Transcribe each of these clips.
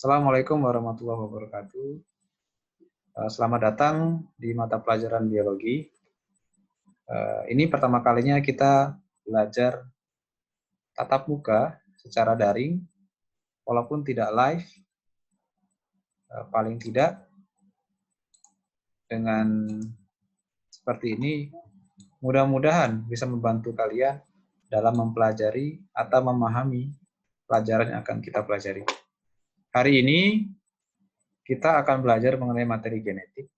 Assalamualaikum warahmatullahi wabarakatuh. Selamat datang di mata pelajaran biologi. Ini pertama kalinya kita belajar tatap muka secara daring, walaupun tidak live, paling tidak dengan seperti ini, mudah-mudahan bisa membantu kalian dalam mempelajari atau memahami pelajaran yang akan kita pelajari. Hari ini kita akan belajar mengenai materi genetik.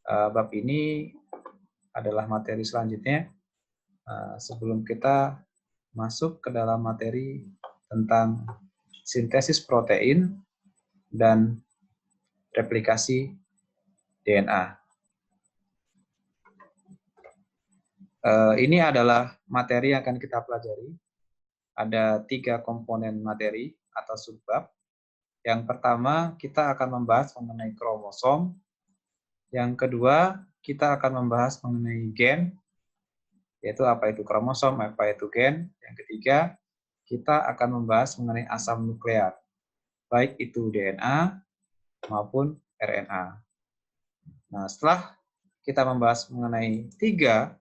Bab ini adalah materi selanjutnya. Sebelum kita masuk ke dalam materi tentang sintesis protein dan replikasi DNA. Ini adalah materi yang akan kita pelajari. Ada 3 komponen materi atau subbab. Yang pertama, kita akan membahas mengenai kromosom. Yang kedua, kita akan membahas mengenai gen, yaitu apa itu kromosom, apa itu gen. Yang ketiga, kita akan membahas mengenai asam nukleat, baik itu DNA maupun RNA. Nah, setelah kita membahas mengenai 3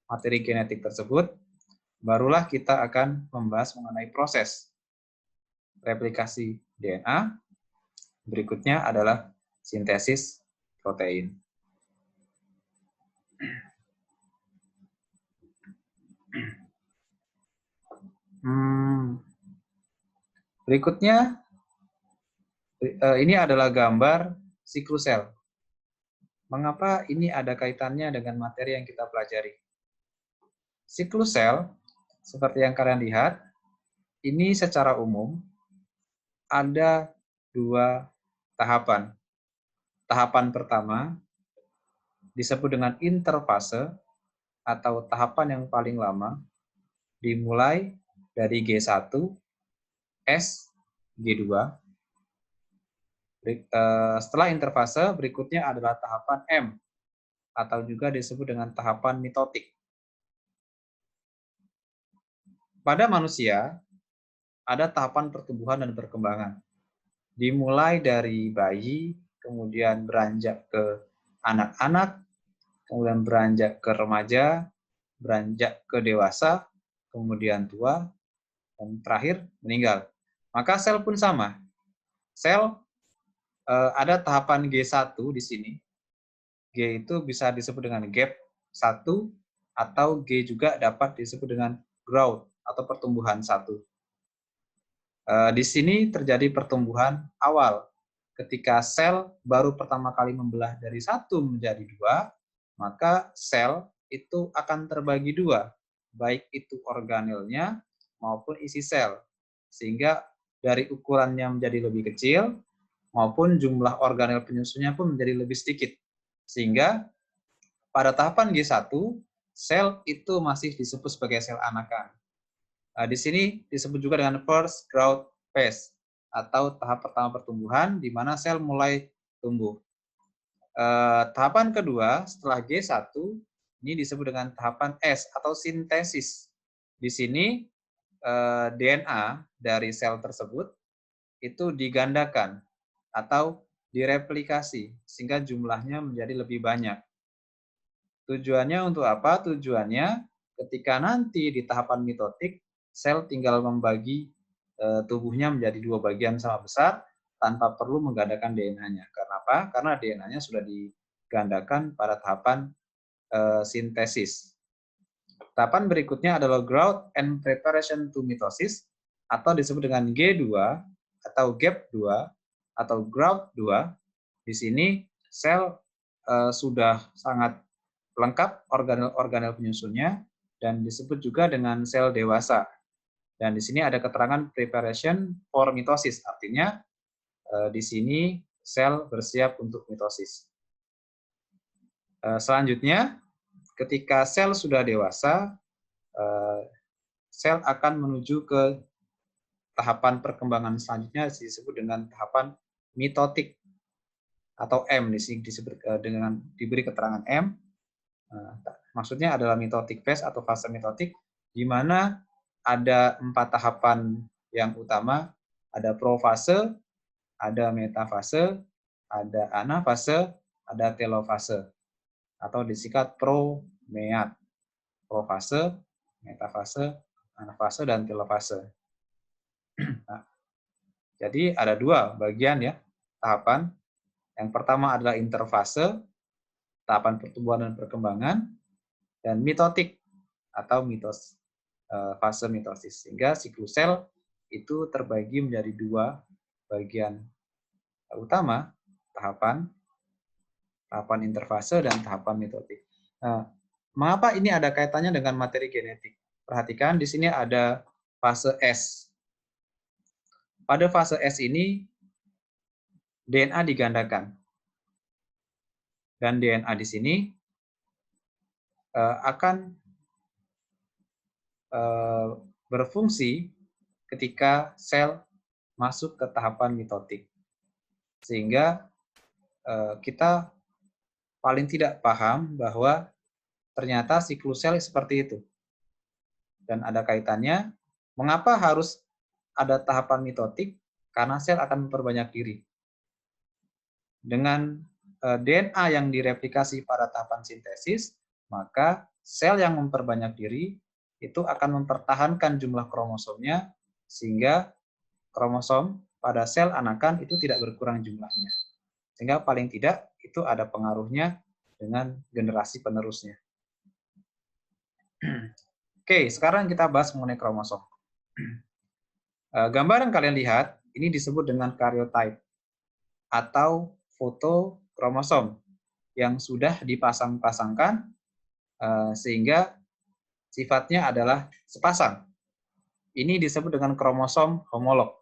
materi genetik tersebut, barulah kita akan membahas mengenai proses replikasi DNA. Berikutnya adalah sintesis protein. Berikutnya, ini adalah gambar siklus sel. Mengapa ini ada kaitannya dengan materi yang kita pelajari? Siklus sel, seperti yang kalian lihat, ini secara umum ada 2 tahapan. Tahapan pertama disebut dengan interfase atau tahapan yang paling lama, dimulai dari G1, S, G2. Setelah interfase, berikutnya adalah tahapan M, atau juga disebut dengan tahapan mitotik. Pada manusia, ada tahapan pertumbuhan dan perkembangan. Dimulai dari bayi, kemudian beranjak ke anak-anak, kemudian beranjak ke remaja, beranjak ke dewasa, kemudian tua, dan terakhir meninggal. Maka sel pun sama. Sel ada tahapan G1 di sini. G itu bisa disebut dengan gap 1, atau G juga dapat disebut dengan growth atau pertumbuhan 1. Di sini terjadi pertumbuhan awal. Ketika sel baru pertama kali membelah dari 1 menjadi 2, maka sel itu akan terbagi 2, baik itu organelnya maupun isi sel. Sehingga dari ukurannya menjadi lebih kecil, maupun jumlah organel penyusunnya pun menjadi lebih sedikit. Sehingga pada tahapan G1, sel itu masih disebut sebagai sel anakan. Di sini disebut juga dengan first growth phase, atau tahap pertama pertumbuhan, di mana sel mulai tumbuh. Tahapan kedua setelah G1, ini disebut dengan tahapan S, atau sintesis. Di sini DNA dari sel tersebut itu digandakan atau direplikasi, sehingga jumlahnya menjadi lebih banyak. Tujuannya untuk apa? Tujuannya ketika nanti di tahapan mitotik, sel tinggal membagi tubuhnya menjadi 2 bagian sama besar tanpa perlu menggandakan DNA-nya. Karena apa? Karena DNA-nya sudah digandakan pada tahapan sintesis. Tahapan berikutnya adalah growth and preparation to mitosis, atau disebut dengan G2 atau gap 2 atau growth 2. Di sini sel sudah sangat lengkap organel-organel penyusunnya, dan disebut juga dengan sel dewasa. Dan di sini ada keterangan preparation for mitosis, artinya di sini sel bersiap untuk mitosis. Selanjutnya, ketika sel sudah dewasa, sel akan menuju ke tahapan perkembangan selanjutnya, disebut dengan tahapan mitotik atau M. Di sini disebut dengan diberi keterangan M. Maksudnya adalah mitotic phase atau fase mitotik, di mana ada 4 tahapan yang utama. Ada profase, ada metafase, ada anafase, ada telofase, atau disingkat promeat. Profase, metafase, anafase, dan telofase. Nah, jadi ada dua bagian ya, tahapan. Yang pertama adalah interfase, tahapan pertumbuhan dan perkembangan, dan mitotik atau fase mitosis. Sehingga siklus sel itu terbagi menjadi dua bagian utama, tahapan interfase dan tahapan mitotik. Nah, mengapa ini ada kaitannya dengan materi genetik? Perhatikan di sini ada fase S. Pada fase S ini DNA digandakan. Dan DNA di sini akan berfungsi ketika sel masuk ke tahapan mitotik. Sehingga kita paling tidak paham bahwa ternyata siklus sel seperti itu. Dan ada kaitannya, mengapa harus ada tahapan mitotik? Karena sel akan memperbanyak diri. Dengan DNA yang direplikasi pada tahapan sintesis, maka sel yang memperbanyak diri itu akan mempertahankan jumlah kromosomnya, sehingga kromosom pada sel anakan itu tidak berkurang jumlahnya. Sehingga paling tidak itu ada pengaruhnya dengan generasi penerusnya. Oke, sekarang kita bahas mengenai kromosom. Gambar yang kalian lihat, ini disebut dengan karyotype atau foto kromosom yang sudah dipasang-pasangkan sehingga sifatnya adalah sepasang. Ini disebut dengan kromosom homolog.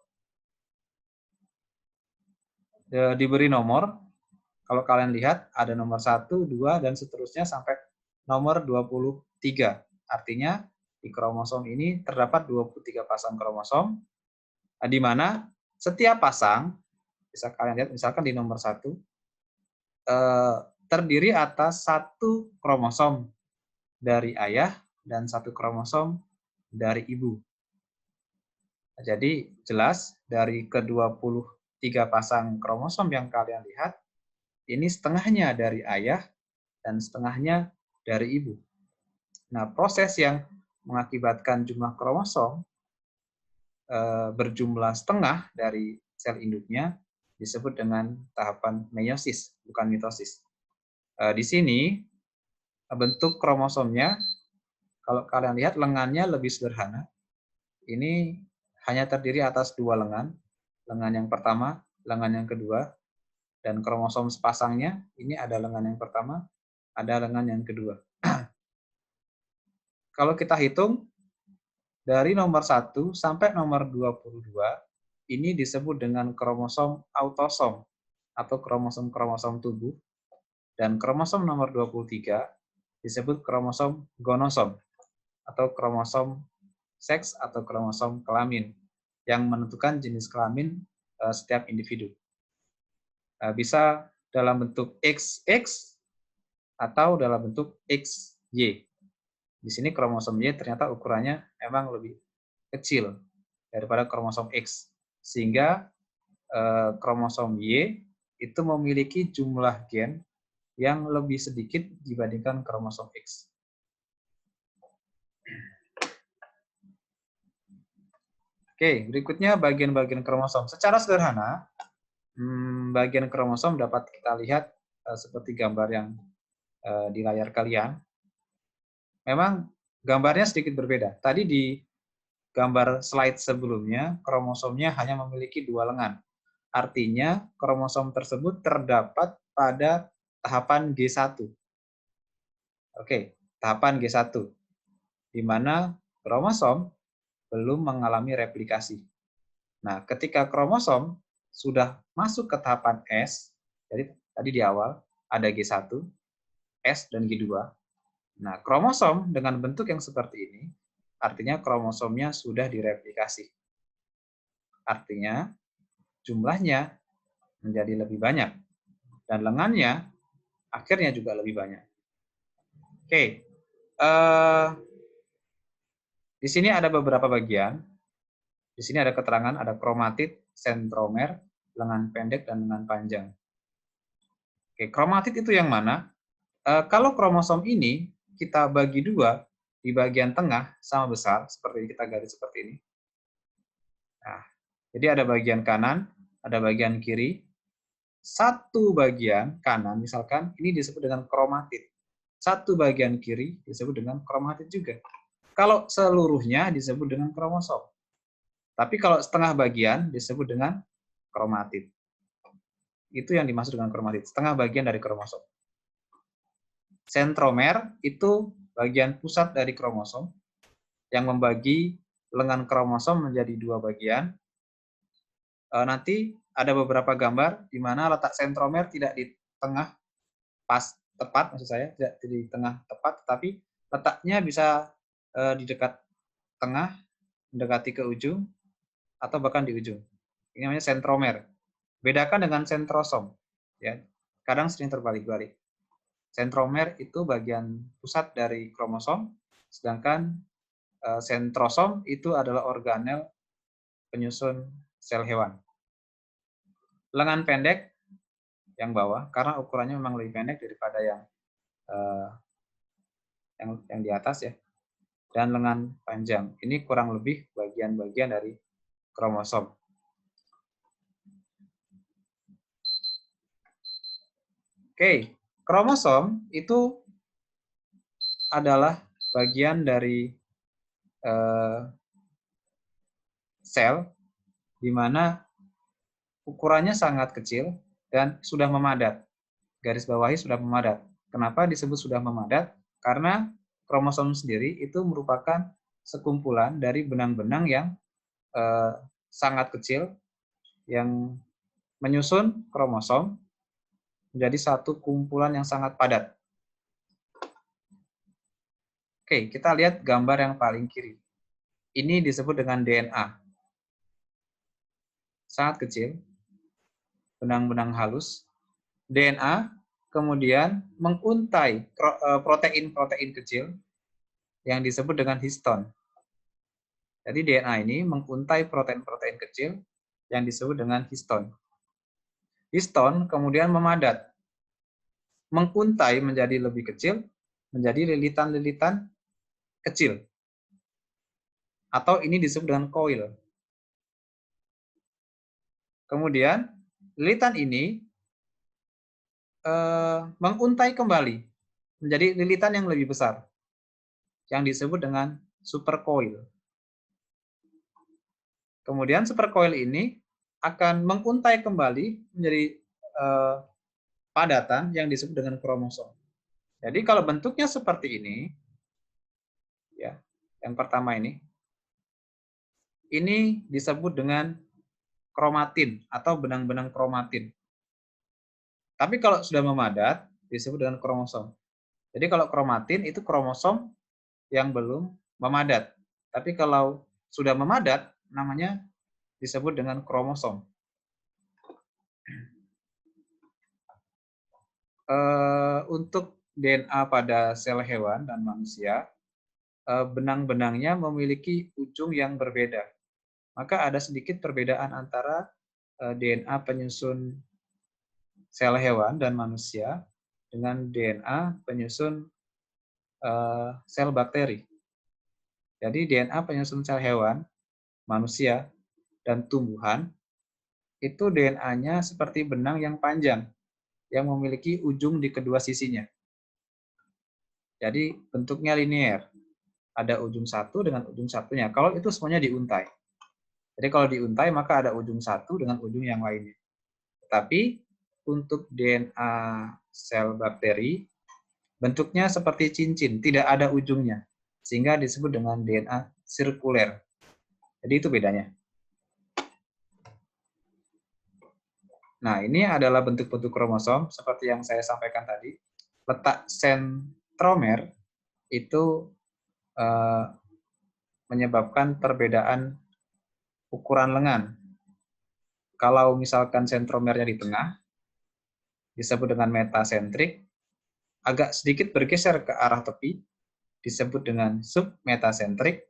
Diberi nomor, kalau kalian lihat ada nomor 1, 2, dan seterusnya sampai nomor 23. Artinya di kromosom ini terdapat 23 pasang kromosom, di mana setiap pasang, bisa kalian lihat misalkan di nomor 1, terdiri atas 1 kromosom dari ayah dan 1 kromosom dari ibu. Jadi jelas dari ke-23 pasang kromosom yang kalian lihat, ini setengahnya dari ayah dan setengahnya dari ibu. Nah, proses yang mengakibatkan jumlah kromosom berjumlah setengah dari sel induknya disebut dengan tahapan meiosis, bukan mitosis. Di sini bentuk kromosomnya, kalau kalian lihat lengannya lebih sederhana. Ini hanya terdiri atas 2 lengan. Lengan yang pertama, lengan yang kedua, dan kromosom sepasangnya, ini ada lengan yang pertama, ada lengan yang kedua. Kalau kita hitung, dari nomor 1 sampai nomor 22, ini disebut dengan kromosom autosom, atau kromosom-kromosom tubuh, dan kromosom nomor 23 disebut kromosom gonosom, atau kromosom seks atau kromosom kelamin, yang menentukan jenis kelamin setiap individu. Bisa dalam bentuk XX atau dalam bentuk XY. Di sini kromosom Y ternyata ukurannya memang lebih kecil daripada kromosom X. Sehingga kromosom Y itu memiliki jumlah gen yang lebih sedikit dibandingkan kromosom X. Oke, berikutnya bagian-bagian kromosom. Secara sederhana, bagian kromosom dapat kita lihat seperti gambar yang di layar kalian. Memang gambarnya sedikit berbeda. Tadi di gambar slide sebelumnya, kromosomnya hanya memiliki 2 lengan. Artinya, kromosom tersebut terdapat pada tahapan G1. Oke, tahapan G1, di mana kromosom belum mengalami replikasi. Nah, ketika kromosom sudah masuk ke tahapan S, jadi tadi di awal ada G1, S, dan G2. Nah, kromosom dengan bentuk yang seperti ini, artinya kromosomnya sudah direplikasi. Artinya, jumlahnya menjadi lebih banyak. Dan lengannya akhirnya juga lebih banyak. Oke, di sini ada beberapa bagian. Di sini ada keterangan, ada kromatid, sentromer, lengan pendek, dan lengan panjang. Oke, kromatid itu yang mana? Kalau kromosom ini kita bagi dua, di bagian tengah sama besar, seperti kita garis seperti ini. Nah, jadi ada bagian kanan, ada bagian kiri. Satu bagian kanan, misalkan, ini disebut dengan kromatid. Satu bagian kiri disebut dengan kromatid juga. Kalau seluruhnya disebut dengan kromosom. Tapi kalau setengah bagian disebut dengan kromatid. Itu yang dimaksud dengan kromatid, setengah bagian dari kromosom. Sentromer itu bagian pusat dari kromosom yang membagi lengan kromosom menjadi dua bagian. Nanti ada beberapa gambar di mana letak sentromer tidak di tengah pas tepat, maksud saya tidak di tengah tepat, tapi letaknya bisa di dekat tengah, mendekati ke ujung, atau bahkan di ujung. Ini namanya sentromer. Bedakan dengan sentrosom, ya. Kadang sering terbalik-balik. Sentromer itu bagian pusat dari kromosom, sedangkan sentrosom itu adalah organel penyusun sel hewan. Lengan pendek yang bawah, karena ukurannya memang lebih pendek daripada yang di atas ya. Dan lengan panjang. Ini kurang lebih bagian-bagian dari kromosom. Oke, kromosom itu adalah bagian dari sel di mana ukurannya sangat kecil dan sudah memadat. Garis bawahi sudah memadat. Kenapa disebut sudah memadat? Karena kromosom sendiri itu merupakan sekumpulan dari benang-benang yang sangat kecil yang menyusun kromosom menjadi satu kumpulan yang sangat padat. Oke, kita lihat gambar yang paling kiri. Ini disebut dengan DNA. Sangat kecil, benang-benang halus. DNA kemudian menguntai protein-protein kecil yang disebut dengan histon. Jadi DNA ini menguntai protein-protein kecil yang disebut dengan histon. Histon kemudian memadat, menguntai menjadi lebih kecil, menjadi lilitan-lilitan kecil. Atau ini disebut dengan koil. Kemudian lilitan ini menguntai kembali menjadi lilitan yang lebih besar, yang disebut dengan supercoil. Kemudian supercoil ini akan menguntai kembali menjadi padatan yang disebut dengan kromosom. Jadi kalau bentuknya seperti ini, ya, yang pertama ini disebut dengan kromatin atau benang-benang kromatin. Tapi kalau sudah memadat, disebut dengan kromosom. Jadi kalau kromatin itu kromosom yang belum memadat. Tapi kalau sudah memadat, namanya disebut dengan kromosom. Untuk DNA pada sel hewan dan manusia, benang-benangnya memiliki ujung yang berbeda. Maka ada sedikit perbedaan antara DNA penyusun sel hewan dan manusia dengan DNA penyusun sel bakteri. Jadi DNA penyusun sel hewan, manusia, dan tumbuhan, itu DNA-nya seperti benang yang panjang, yang memiliki ujung di kedua sisinya. Jadi bentuknya linear. Ada ujung satu dengan ujung satunya. Kalau itu semuanya diuntai. Jadi kalau diuntai maka ada ujung satu dengan ujung yang lainnya. Tetapi untuk DNA sel bakteri, bentuknya seperti cincin, tidak ada ujungnya. Sehingga disebut dengan DNA sirkuler. Jadi itu bedanya. Nah, ini adalah bentuk-bentuk kromosom seperti yang saya sampaikan tadi. Letak sentromer itu menyebabkan perbedaan ukuran lengan. Kalau misalkan sentromernya di tengah, disebut dengan metasentrik, agak sedikit bergeser ke arah tepi, disebut dengan submetasentrik,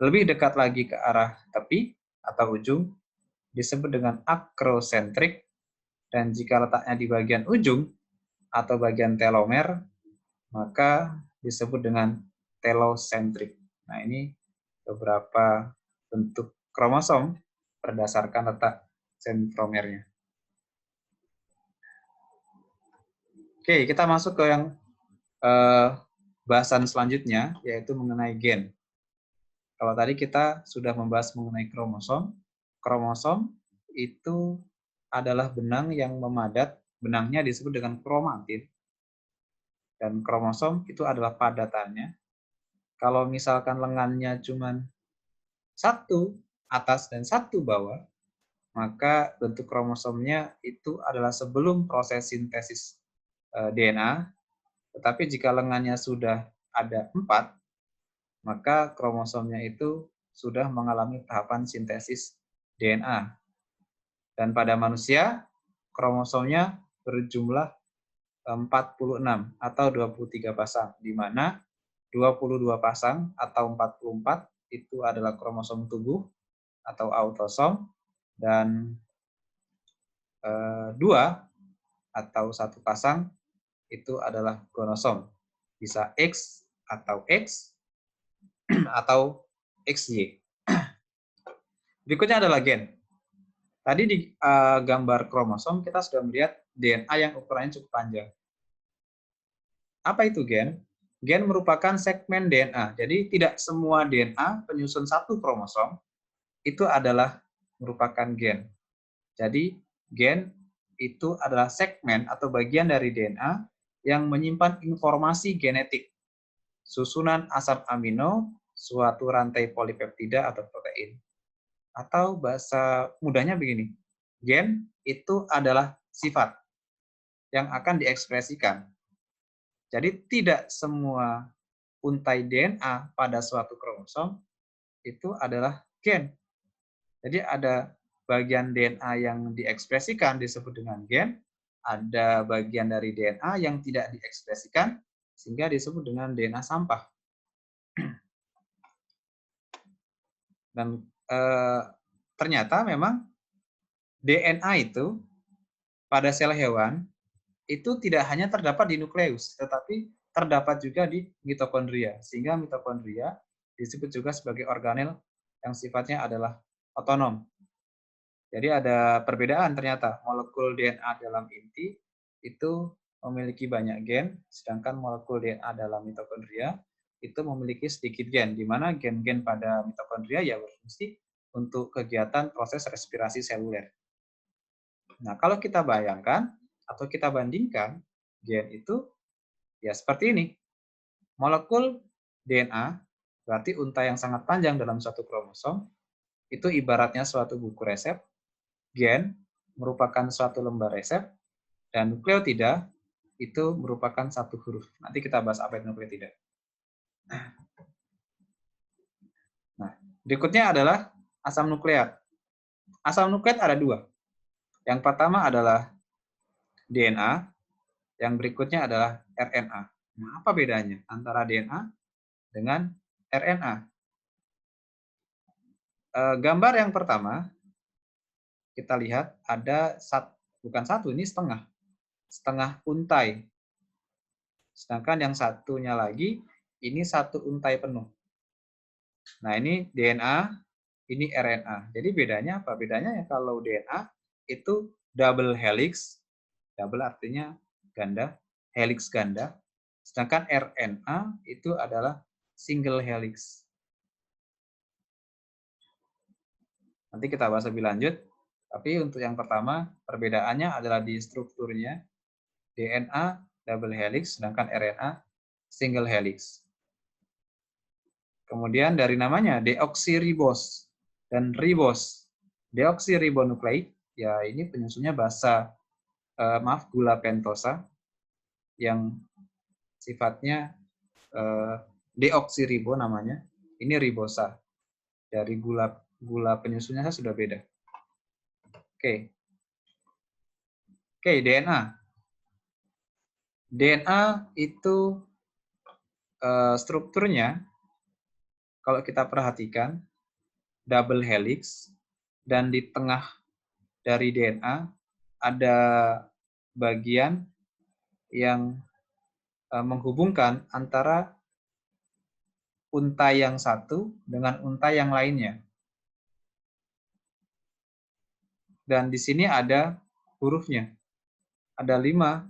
lebih dekat lagi ke arah tepi atau ujung, disebut dengan akrosentrik, dan jika letaknya di bagian ujung atau bagian telomer, maka disebut dengan telosentrik. Nah, ini beberapa bentuk kromosom berdasarkan letak sentromernya. Oke, kita masuk ke yang bahasan selanjutnya, yaitu mengenai gen. Kalau tadi kita sudah membahas mengenai kromosom, kromosom itu adalah benang yang memadat, benangnya disebut dengan kromatin, dan kromosom itu adalah padatannya. Kalau misalkan lengannya cuma satu atas dan satu bawah, maka bentuk kromosomnya itu adalah sebelum proses sintesis DNA. Tetapi jika lengannya sudah ada 4, maka kromosomnya itu sudah mengalami tahapan sintesis DNA. Dan pada manusia, kromosomnya berjumlah 46 atau 23 pasang, di mana 22 pasang atau 44 itu adalah kromosom tubuh atau autosom, dan 2 atau 1 pasang itu adalah gonosom. Bisa X atau X atau XY. Berikutnya adalah gen. Tadi di gambar kromosom kita sudah melihat DNA yang ukurannya cukup panjang. Apa itu gen? Gen merupakan segmen DNA. Jadi tidak semua DNA penyusun satu kromosom itu adalah merupakan gen. Jadi gen itu adalah segmen atau bagian dari DNA yang menyimpan informasi genetik, susunan asam amino, suatu rantai polipeptida atau protein. Atau bahasa mudahnya begini, gen itu adalah sifat yang akan diekspresikan. Jadi tidak semua untai DNA pada suatu kromosom itu adalah gen. Jadi ada bagian DNA yang diekspresikan disebut dengan gen, ada bagian dari DNA yang tidak diekspresikan sehingga disebut dengan DNA sampah. Dan ternyata memang DNA itu pada sel hewan itu tidak hanya terdapat di nukleus, tetapi terdapat juga di mitokondria. Sehingga mitokondria disebut juga sebagai organel yang sifatnya adalah otonom. Jadi ada perbedaan ternyata. Molekul DNA dalam inti itu memiliki banyak gen, sedangkan molekul DNA dalam mitokondria itu memiliki sedikit gen, di mana gen-gen pada mitokondria ya berfungsi untuk kegiatan proses respirasi seluler. Nah, kalau kita bayangkan atau kita bandingkan gen itu ya seperti ini. Molekul DNA berarti untai yang sangat panjang dalam suatu kromosom, itu ibaratnya suatu buku resep. Gen merupakan suatu lembar resep, dan nukleotida itu merupakan satu huruf. Nanti kita bahas apa itu nukleotida. Nah, berikutnya adalah asam nukleat. Asam nukleat ada 2. Yang pertama adalah DNA, yang berikutnya adalah RNA. Nah, apa bedanya antara DNA dengan RNA? Gambar yang pertama, kita lihat ada bukan satu, ini setengah untai. Sedangkan yang satunya lagi, ini satu untai penuh. Nah, ini DNA, ini RNA. Jadi bedanya apa? Bedanya ya kalau DNA itu double helix, double artinya ganda, helix ganda. Sedangkan RNA itu adalah single helix. Nanti kita bahas lebih lanjut. Tapi untuk yang pertama, perbedaannya adalah di strukturnya. DNA double helix, sedangkan RNA single helix. Kemudian dari namanya, deoksiribos dan ribos. Deoksiribonukleik, ya ini penyusunnya gula pentosa, yang sifatnya deoksiribo namanya. Ini ribosa. Dari gula penyusunnya sudah beda. Oke, DNA. DNA itu strukturnya, kalau kita perhatikan, double helix, dan di tengah dari DNA ada bagian yang menghubungkan antara unta yang satu dengan unta yang lainnya. Dan di sini ada hurufnya. Ada 5,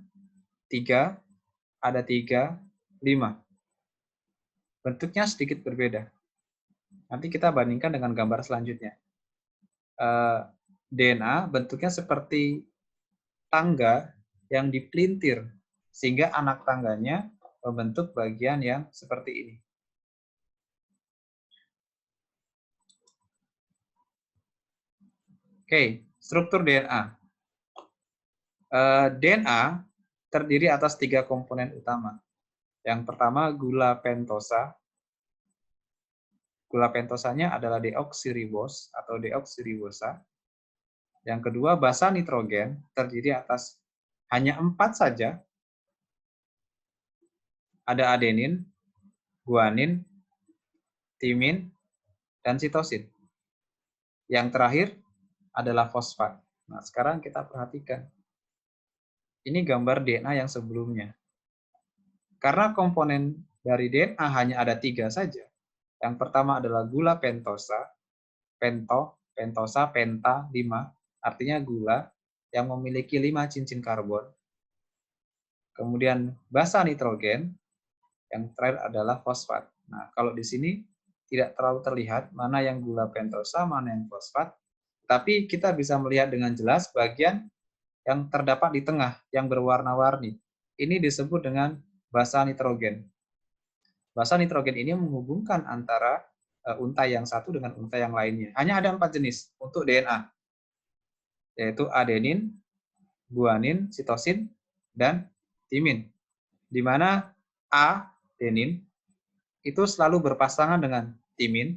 3, ada 3, 5. Bentuknya sedikit berbeda. Nanti kita bandingkan dengan gambar selanjutnya. DNA bentuknya seperti tangga yang dipelintir, sehingga anak tangganya membentuk bagian yang seperti ini. Oke, struktur DNA. DNA terdiri atas 3 komponen utama. Yang pertama gula pentosa. Gula pentosanya adalah deoksiribos atau deoksiribosa. Yang kedua basa nitrogen terdiri atas hanya 4 saja. Ada adenin, guanin, timin, dan sitosin. Yang terakhir adalah fosfat. Nah, sekarang kita perhatikan. Ini gambar DNA yang sebelumnya. Karena komponen dari DNA hanya ada 3 saja. Yang pertama adalah gula pentosa, pentosa, penta, 5, artinya gula yang memiliki 5 cincin karbon. Kemudian basa nitrogen, yang terakhir adalah fosfat. Nah, kalau di sini tidak terlalu terlihat mana yang gula pentosa, mana yang fosfat, tapi kita bisa melihat dengan jelas bagian yang terdapat di tengah, yang berwarna-warni. Ini disebut dengan basa nitrogen. Basa nitrogen ini menghubungkan antara unta yang satu dengan unta yang lainnya. Hanya ada 4 jenis untuk DNA, yaitu adenin, guanin, sitosin, dan timin. Di mana adenin itu selalu berpasangan dengan timin,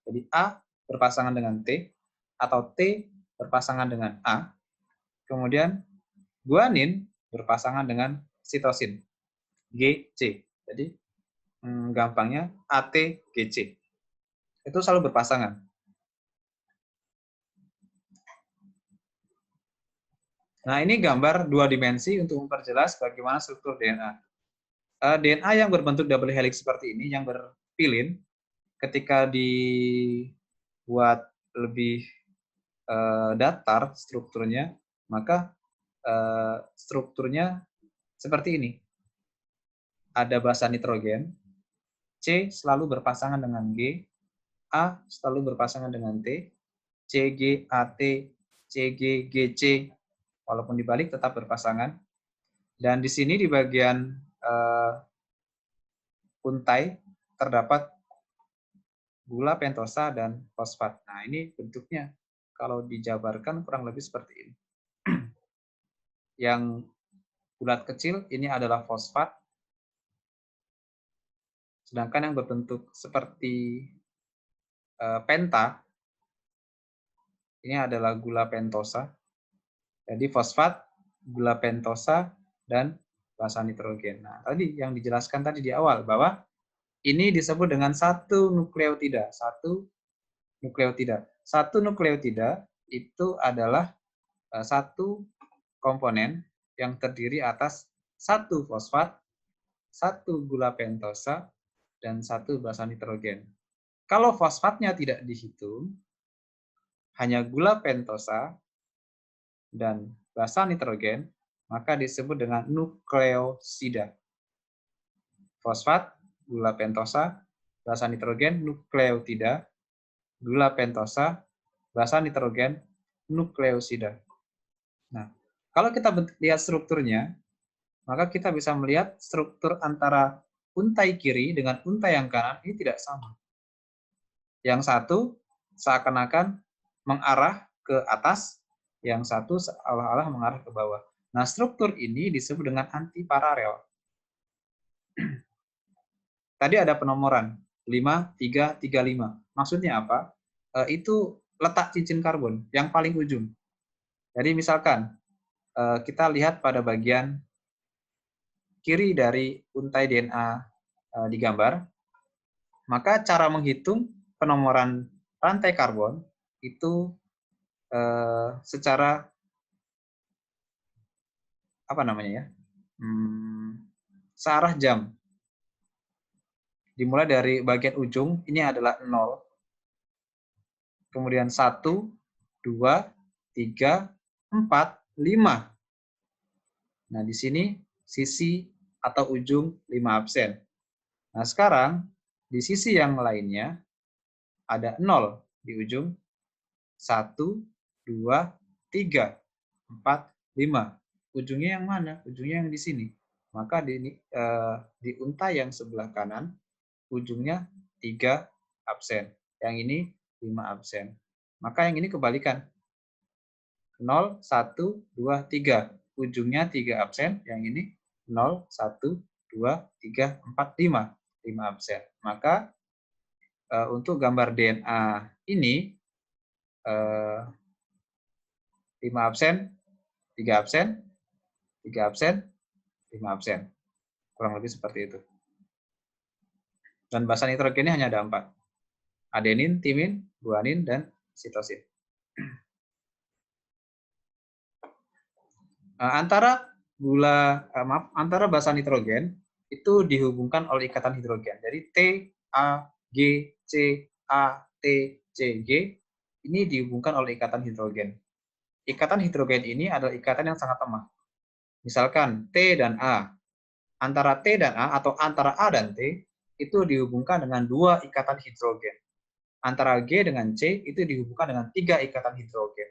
jadi A berpasangan dengan T, atau T berpasangan dengan A, kemudian guanin berpasangan dengan sitosin, GC. Jadi gampangnya ATGC. Itu selalu berpasangan. Nah, ini gambar 2 dimensi untuk memperjelas bagaimana struktur DNA. DNA yang berbentuk double helix seperti ini, yang berpilin, ketika dibuat lebih datar strukturnya, maka strukturnya seperti ini. Ada basa nitrogen, C selalu berpasangan dengan G, A selalu berpasangan dengan T, CG, AT, CG, GC, walaupun dibalik tetap berpasangan. Dan di sini di bagian untai terdapat gula pentosa dan fosfat. Nah, ini bentuknya kalau dijabarkan kurang lebih seperti ini. Yang bulat kecil ini adalah fosfat, sedangkan yang berbentuk seperti penta ini adalah gula pentosa. Jadi fosfat, gula pentosa, dan basa nitrogen. Nah, tadi yang dijelaskan tadi di awal bahwa ini disebut dengan satu nukleotida. Satu nukleotida itu adalah satu komponen yang terdiri atas satu fosfat, satu gula pentosa, dan satu basa nitrogen. Kalau fosfatnya tidak dihitung, hanya gula pentosa dan basa nitrogen, maka disebut dengan nukleosida. Fosfat, gula pentosa, basa nitrogen, nukleotida, gula pentosa, basa nitrogen, nukleosida. Nah, kalau kita lihat strukturnya, maka kita bisa melihat struktur antara untai kiri dengan untai yang kanan ini tidak sama. Yang satu seakan-akan mengarah ke atas, yang satu seolah-olah mengarah ke bawah. Nah, struktur ini disebut dengan antiparalel. Tadi ada penomoran 5, 3, 3, 5. Maksudnya apa? Itu letak cincin karbon yang paling ujung. Jadi misalkan kita lihat pada bagian kiri dari untai DNA di gambar, maka cara menghitung penomoran rantai karbon itu secara apa namanya ya? Searah jam. Dimulai dari bagian ujung, ini adalah 0, kemudian 1, 2, 3, 4, 5. Nah, di sini sisi atau ujung 5 absen. Nah, sekarang di sisi yang lainnya ada 0 di ujung 1, 2, 3, 4, 5. Ujungnya yang mana? Ujungnya yang di sini. Maka di unta yang sebelah kanan, ujungnya 3 absen. Yang ini 5 absen. Maka yang ini kebalikan. 0, 1, 2, 3. Ujungnya 3 absen. Yang ini 0, 1, 2, 3, 4, 5. 5 absen. Maka untuk gambar DNA ini 5 absen, 3 absen, 3 absen, 5 absen. Kurang lebih seperti itu. Dan basa nitrogennya hanya ada 4. Adenin, timin, guanin, dan sitosin. Antara basa nitrogen itu dihubungkan oleh ikatan hidrogen. Jadi T, A, G, C, A, T, C, G ini dihubungkan oleh ikatan hidrogen. Ikatan hidrogen ini adalah ikatan yang sangat lemah. Misalkan T dan A. Antara T dan A atau antara A dan T itu dihubungkan dengan 2 ikatan hidrogen. Antara G dengan C itu dihubungkan dengan 3 ikatan hidrogen.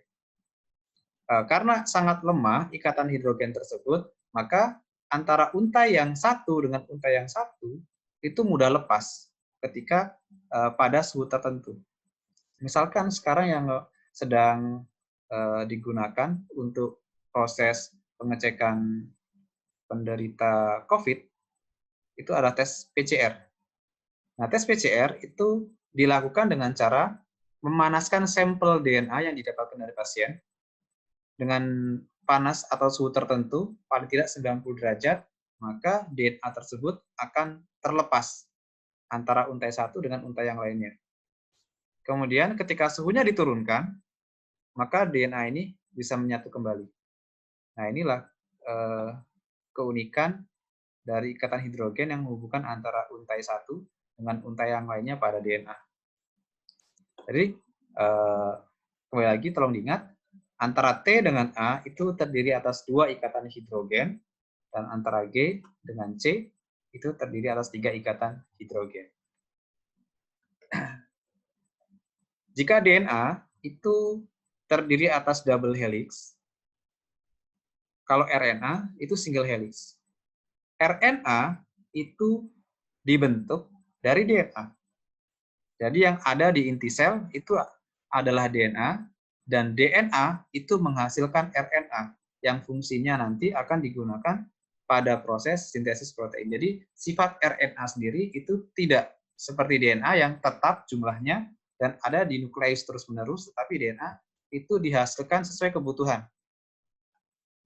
Karena sangat lemah ikatan hidrogen tersebut, maka antara untai yang satu dengan untai yang satu itu mudah lepas ketika pada suhu tertentu. Misalkan sekarang yang sedang digunakan untuk proses pengecekan penderita COVID itu adalah tes PCR. Nah, tes PCR itu dilakukan dengan cara memanaskan sampel DNA yang didapatkan dari pasien dengan panas atau suhu tertentu, paling tidak 90 derajat, maka DNA tersebut akan terlepas antara untai satu dengan untai yang lainnya. Kemudian ketika suhunya diturunkan, maka DNA ini bisa menyatu kembali. Nah, inilah keunikan dari ikatan hidrogen yang menghubungkan antara untai satu dengan untai yang lainnya pada DNA. Jadi, kembali lagi tolong diingat, antara T dengan A itu terdiri atas 2 ikatan hidrogen, dan antara G dengan C itu terdiri atas 3 ikatan hidrogen. Jika DNA itu terdiri atas double helix, kalau RNA itu single helix. RNA itu dibentuk dari DNA. Jadi yang ada di inti sel itu adalah DNA, dan DNA itu menghasilkan RNA yang fungsinya nanti akan digunakan pada proses sintesis protein. Jadi sifat RNA sendiri itu tidak seperti DNA yang tetap jumlahnya dan ada di nukleus terus-menerus, tetapi DNA itu dihasilkan sesuai kebutuhan.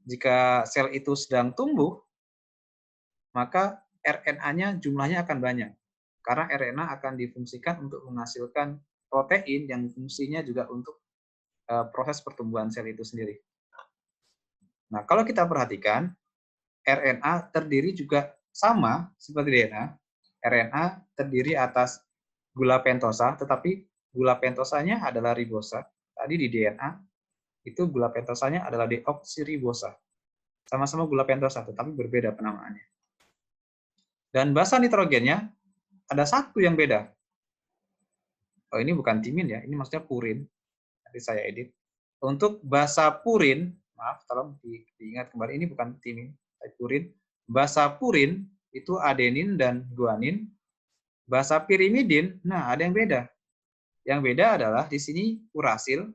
Jika sel itu sedang tumbuh, maka RNA-nya jumlahnya akan banyak. Karena RNA akan difungsikan untuk menghasilkan protein yang fungsinya juga untuk proses pertumbuhan sel itu sendiri. Nah, kalau kita perhatikan, RNA terdiri juga sama seperti DNA. RNA terdiri atas gula pentosa, tetapi gula pentosanya adalah ribosa. Tadi di DNA, itu gula pentosanya adalah deoksiribosa. Sama-sama gula pentosa, tetapi berbeda penamaannya. Dan basa nitrogennya ada satu yang beda. Oh, ini bukan timin ya, ini maksudnya purin. Nanti saya edit. Untuk basa purin, maaf, tolong diingat kembali, ini bukan timin, purin. Basa purin itu adenin dan guanin. Basa pirimidin, nah ada yang beda. Yang beda adalah di sini urasil,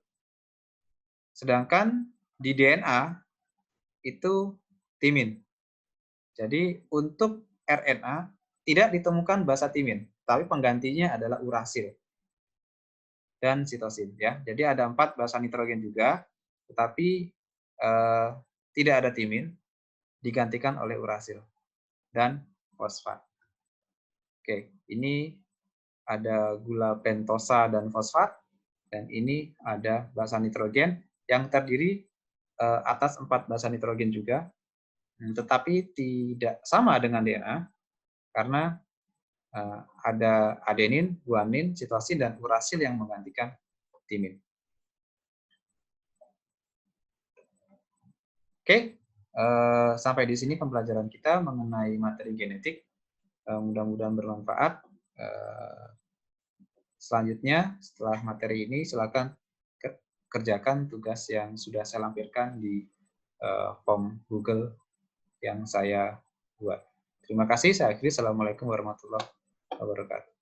sedangkan di DNA itu timin. Jadi untuk RNA tidak ditemukan basa timin, tapi penggantinya adalah urasil dan sitosin. Ya, jadi ada 4 basa nitrogen juga, tetapi tidak ada timin, digantikan oleh urasil dan fosfat. Oke, ini ada gula pentosa dan fosfat, dan ini ada basa nitrogen yang terdiri atas 4 basa nitrogen juga, tetapi tidak sama dengan DNA karena ada adenin, guanin, sitosin, dan urasil yang menggantikan timin. Oke, sampai di sini pembelajaran kita mengenai materi genetik. Mudah-mudahan bermanfaat. Selanjutnya, setelah materi ini, silakan kerjakan tugas yang sudah saya lampirkan di form Google yang saya buat. Terima kasih, saya akhiri. Assalamualaikum warahmatullahi wabarakatuh.